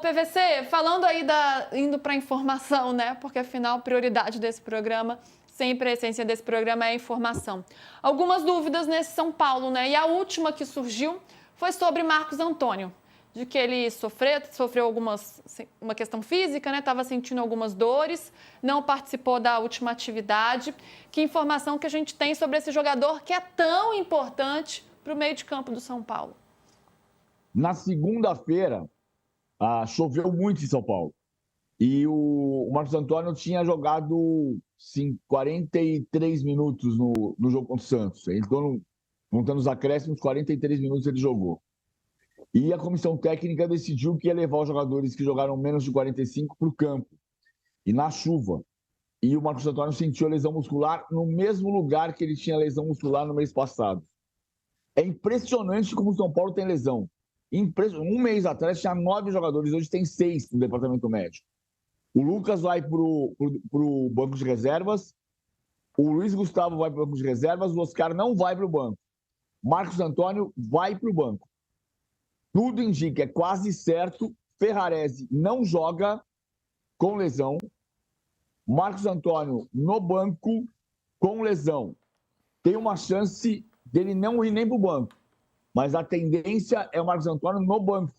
PVC, falando aí indo para a informação, né? Porque afinal a prioridade desse programa, sempre a essência desse programa é a informação. Algumas dúvidas nesse São Paulo, né? E a última que surgiu foi sobre Marcos Antônio, de que ele sofreu uma questão física, né? Estava sentindo algumas dores, não participou da última atividade. Que informação que a gente tem sobre esse jogador que é tão importante para o meio de campo do São Paulo? Na segunda-feira, choveu muito em São Paulo. E o Marcos Antônio tinha jogado 43 minutos no jogo contra o Santos. Então, contando os acréscimos, 43 minutos ele jogou. E a comissão técnica decidiu que ia levar os jogadores que jogaram menos de 45 para o campo. E na chuva. E o Marcos Antônio sentiu a lesão muscular no mesmo lugar que ele tinha lesão muscular no mês passado. É impressionante como o São Paulo tem lesão. Um mês atrás tinha 9 jogadores, hoje tem 6 no departamento médico. O Lucas vai para o banco de reservas, o Luiz Gustavo vai para o banco de reservas, o Oscar não vai para o banco. Marcos Antônio vai para o banco. Tudo indica, é quase certo, Ferrarese não joga com lesão. Marcos Antônio no banco com lesão. Tem uma chance dele não ir nem para o banco. Mas a tendência é o Marcos Antônio no banco.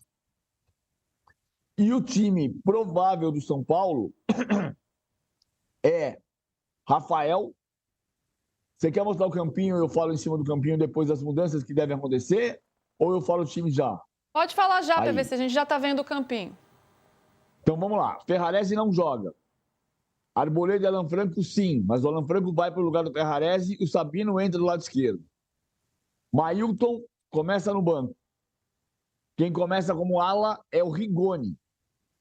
E o time provável do São Paulo é Rafael. Você quer mostrar o campinho? Eu falo em cima do campinho depois das mudanças que devem acontecer? Ou eu falo o time já? Pode falar já, Aí. PVC, a gente já está vendo o campinho. Então vamos lá. Ferrarese não joga. Arboleda e Alan Franco, sim. Mas o Alan Franco vai para o lugar do Ferrarese e o Sabino entra do lado esquerdo. Mailton começa no banco. Quem começa como ala é o Rigoni.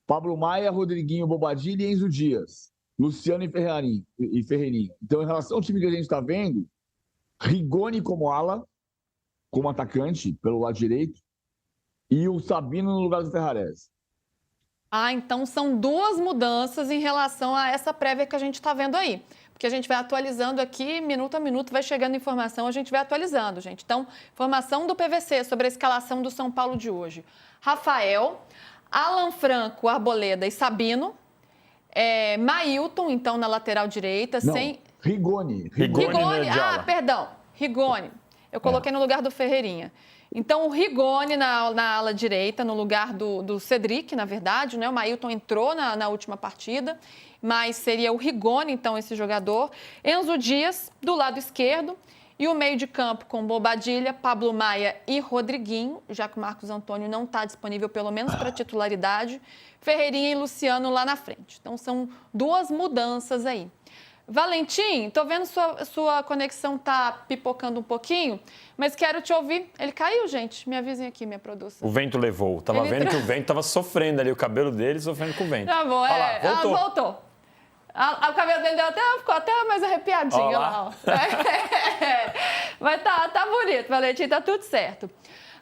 Pablo Maia, Rodriguinho, Bobadilha e Enzo Dias. Luciano e Ferreirinho. Então, em relação ao time que a gente está vendo, Rigoni como ala, como atacante, pelo lado direito, e o Sabino no lugar do Ferrarese. Então são 2 mudanças em relação a essa prévia que a gente está vendo aí. Porque a gente vai atualizando aqui, minuto a minuto, vai chegando informação, a gente vai atualizando, gente. Então, informação do PVC sobre a escalação do São Paulo de hoje. Rafael, Alan Franco, Arboleda e Sabino. Mailton, então, na lateral direita. Não, Rigoni. Perdão. Rigoni. Eu coloquei no lugar do Ferreirinha. Então, o Rigoni na ala direita, no lugar do Cedric, na verdade, né? O Mailton entrou na última partida, mas seria o Rigoni, então, esse jogador. Enzo Dias, do lado esquerdo. E o meio de campo com Bobadilha, Pablo Maia e Rodriguinho, já que o Marcos Antônio não está disponível, pelo menos para titularidade. Ferreirinha e Luciano lá na frente. Então, são 2 mudanças aí. Valentim, tô vendo sua conexão tá pipocando um pouquinho, mas quero te ouvir. Ele caiu, gente? Me avisem aqui, minha produção. O vento levou. Tava vendo que o vento tava sofrendo ali, o cabelo dele sofrendo com o vento. Tá bom, voltou. O cabelo dele ficou até mais arrepiadinho lá. Ó. Mas tá bonito, Valentim, tá tudo certo.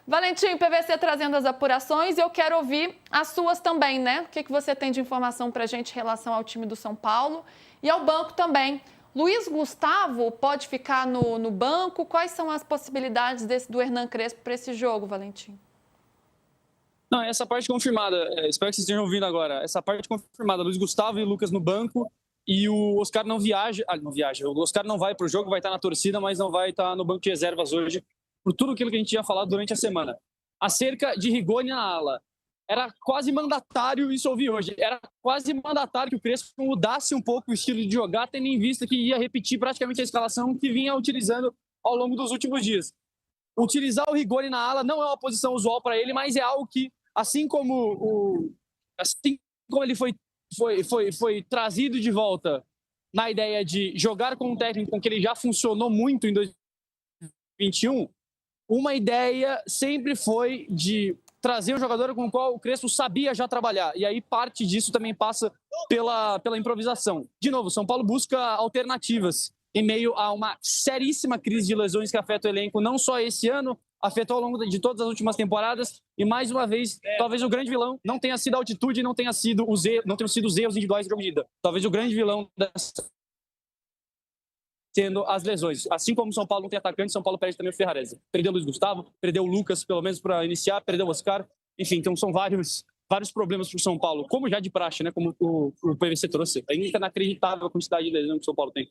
Valentim, PVC trazendo as apurações e eu quero ouvir as suas também, né? O que você tem de informação pra gente em relação ao time do São Paulo e ao banco também. Luiz Gustavo pode ficar no banco? Quais são as possibilidades do Hernan Crespo para esse jogo, Valentim? Não, essa parte confirmada. Espero que vocês estejam ouvindo agora. Essa parte confirmada. Luiz Gustavo e Lucas no banco. E o Oscar não viaja. Não viaja. O Oscar não vai para o jogo, vai estar na torcida, mas não vai estar no banco de reservas hoje, por tudo aquilo que a gente tinha falado durante a semana. Acerca de Rigoni na ala. Era quase mandatário, isso eu ouvi hoje, era quase mandatário que o Crespo mudasse um pouco o estilo de jogar, tendo em vista que ia repetir praticamente a escalação que vinha utilizando ao longo dos últimos dias. Utilizar o Rigoni na ala não é uma posição usual para ele, mas é algo que, assim como ele foi trazido de volta na ideia de jogar com um técnico com que ele já funcionou muito em 2021, uma ideia sempre foi de trazer um jogador com o qual o Crespo sabia já trabalhar. E aí parte disso também passa pela improvisação. De novo, São Paulo busca alternativas em meio a uma seríssima crise de lesões que afeta o elenco, não só esse ano, afetou ao longo de todas as últimas temporadas. E mais uma vez, talvez o grande vilão não tenha sido a altitude, não tenham sido os erros individuais de medida. Talvez o grande vilão sendo as lesões. Assim como o São Paulo não tem atacante, São Paulo perde também o Ferrarese. Perdeu o Luiz Gustavo, perdeu o Lucas, pelo menos para iniciar, perdeu o Oscar. Enfim, então são vários vários problemas para o São Paulo, como já de praxe, né? Como o PVC trouxe. É inacreditável a quantidade de lesão que o São Paulo tem.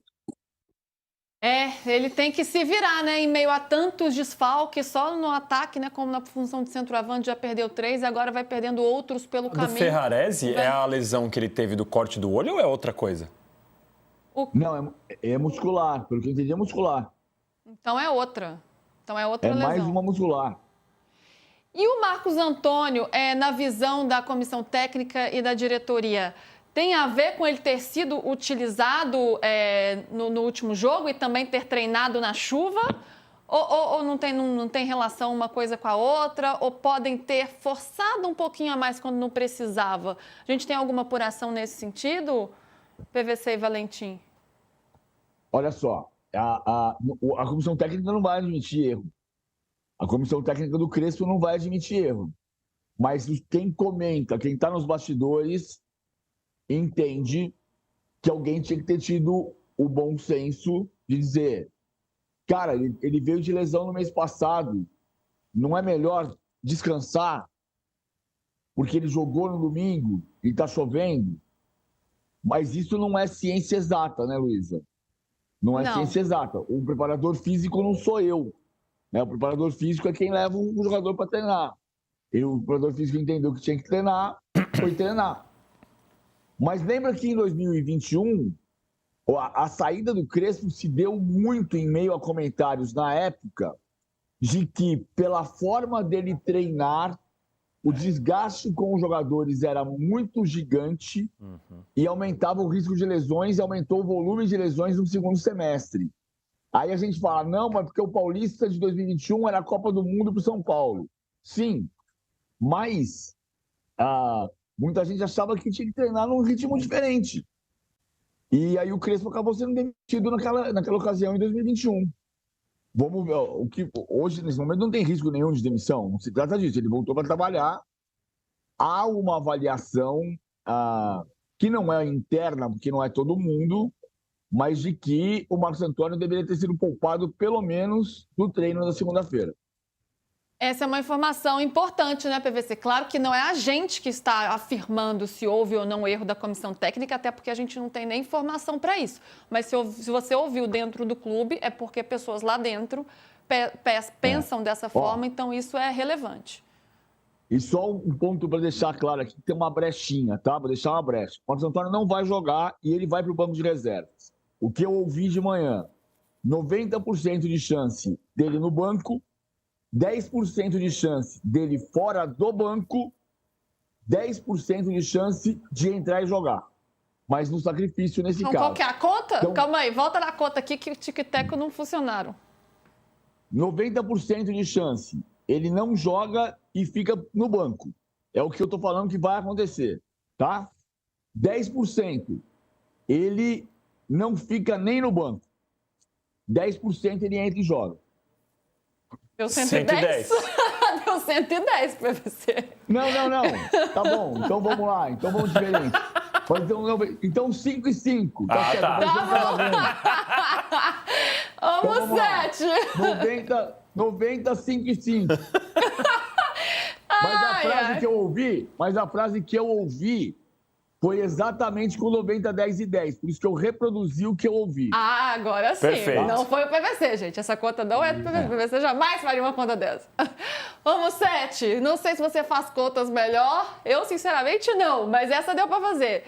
Ele tem que se virar, né? Em meio a tantos desfalques, só no ataque, né? Como na função de centroavante já perdeu 3 e agora vai perdendo outros pelo caminho. Do Ferrarese é a lesão que ele teve do corte do olho ou é outra coisa? Não, é muscular. Pelo que eu entendi, é muscular. Então é outra. É lesão. mais uma muscular. E o Marcos Antônio, na visão da comissão técnica e da diretoria, tem a ver com ele ter sido utilizado no último jogo e também ter treinado na chuva? Ou não tem relação uma coisa com a outra? Ou podem ter forçado um pouquinho a mais quando não precisava? A gente tem alguma apuração nesse sentido, PVC e Valentim? Olha só, a comissão técnica não vai admitir erro. A comissão técnica do Crespo não vai admitir erro. Mas quem comenta, quem está nos bastidores, entende que alguém tinha que ter tido o bom senso de dizer: cara, ele veio de lesão no mês passado, não é melhor descansar porque ele jogou no domingo e está chovendo? Mas isso não é ciência exata, né, Luísa? Não é ciência exata. O preparador físico não sou eu, né? O preparador físico é quem leva o jogador para treinar. O preparador físico entendeu que tinha que treinar, foi treinar. Mas lembra que em 2021, a saída do Crespo se deu muito em meio a comentários na época de que, pela forma dele treinar, o desgaste com os jogadores era muito gigante e aumentava o risco de lesões e aumentou o volume de lesões no segundo semestre. Aí a gente fala, não, mas porque o Paulista de 2021 era a Copa do Mundo para o São Paulo. Sim, mas muita gente achava que tinha que treinar num ritmo diferente. E aí o Crespo acabou sendo demitido naquela ocasião, em 2021. Vamos ver, hoje, nesse momento, não tem risco nenhum de demissão. Não se trata disso. Ele voltou para trabalhar. Há uma avaliação que não é interna, porque não é todo mundo, mas de que o Marcos Antônio deveria ter sido poupado, pelo menos, no treino da segunda-feira. Essa é uma informação importante, né, PVC? Claro que não é a gente que está afirmando se houve ou não erro da comissão técnica, até porque a gente não tem nem informação para isso. Mas se você ouviu dentro do clube, é porque pessoas lá dentro pensam dessa forma, então isso é relevante. E só um ponto para deixar claro aqui, tem uma brechinha, tá? Vou deixar uma brecha. O Marcos Antônio não vai jogar e ele vai para o banco de reservas. O que eu ouvi de manhã, 90% de chance dele no banco, 10% de chance dele fora do banco, 10% de chance de entrar e jogar. Mas no sacrifício nesse caso. Qual que é a conta? Então, calma aí, volta na conta aqui que o tic-tac não funcionaram. 90% de chance. Ele não joga e fica no banco. É o que eu estou falando que vai acontecer, tá? 10%. Ele não fica nem no banco. 10% ele entra e joga. Deu 110? Deu 110 para você. Não. Tá bom, então vamos lá. Então vamos diferente. Então 5 e 5. Tá certo. Tá bom. Vamos 7. 90, 5 e 5. Mas a frase que eu ouvi foi exatamente com 90, 10 e 10. Por isso que eu reproduzi o que eu ouvi. Agora sim. Perfeito. Não foi o PVC, gente. Essa conta não é do PVC. O PVC jamais faria uma conta dessa. Vamos, 7. Não sei se você faz contas melhor. Eu, sinceramente, não. Mas essa deu para fazer.